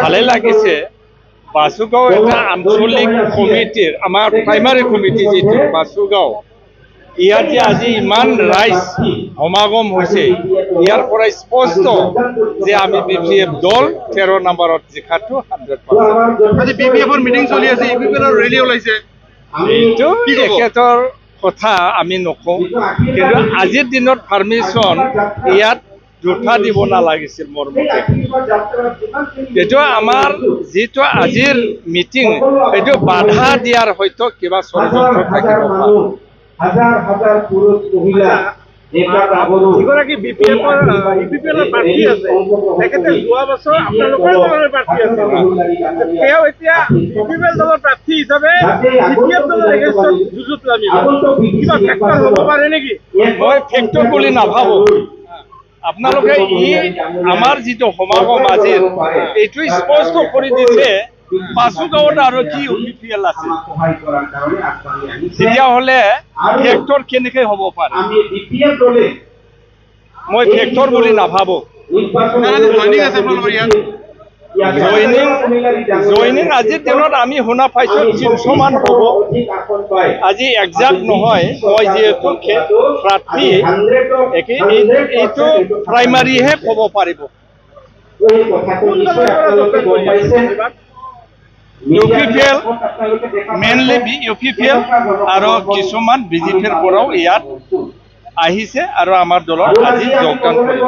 ভালে লাগিছে বাসুগাঁও এটা আঞ্চলিক কমিটিৰ আমাৰ প্ৰাইমাৰী কমিটি যেটো বাসুগাঁও ইয়াত যে আজি ইমান ৰাইজ সমাগম হৈছে ইয়াৰ পৰা স্পষ্ট যে আমি বিপিএফ দল 13 নম্বৰত জিকাটো 100%। আজি বিপিএফৰ মিটিং চলি আছে, ইপিএফৰ ৰেলী ওলাইছে, এইটো একেতৰ কথা আমি নকওঁ, কিন্তু আজিৰ দিনত পাৰমিশন ইয়াত জোঠা দিব নালাগিছিল মোৰ মতে। এইটো আমাৰ যেটো আজিৰ মিটিং এইটো বাধা দিয়াৰ হয়তো কিবা ষড়যন্ত্ৰ থাকিব পাৰে। হাজাৰ হাজাৰ পুৰুষ মহিলা যিগৰাকী বিপিএফৰ প্ৰাৰ্থী আছে তেখেতে যোৱা বছৰ আপোনালোকৰ দলৰ প্ৰাৰ্থী আছে, তেওঁ এতিয়া বিপিএফ দলৰ প্ৰাৰ্থী হিচাপে বিপিএফ দলৰ এগেইনষ্টত যুঁজত নামিব, কিবা ফেক্টৰ হ'ব পাৰে নেকি? মই ফেক্টৰ বুলি নাভাবোঁ। আপোনালোকে আমাৰ যেটো সমাগম আজিৰ এইটো স্পষ্ট কৰি দিছে বাসুগাঁৱত আৰু কি ইউপিপিএল আছে, তেতিয়াহ'লে ফেক্টৰ কেনেকৈ হ'ব পাৰে? মই ফেক্টৰ বুলি নাভাবোঁ। জইনিং আজিৰ দিনত আমি শুনা পাইছোঁ 300 মান হ'ব। আজি একজাক্ট নহয়, মই যিহেতু প্ৰাৰ্থী এইটো প্ৰাইমাৰীহে ক'ব পাৰিব। ইউপিপিএল মেইনলি ইউপিপিএল আৰু কিছুমান বিজেপিৰ পৰাও ইয়াত আহিছে আৰু আমাৰ দলত আজি যোগদান কৰিব।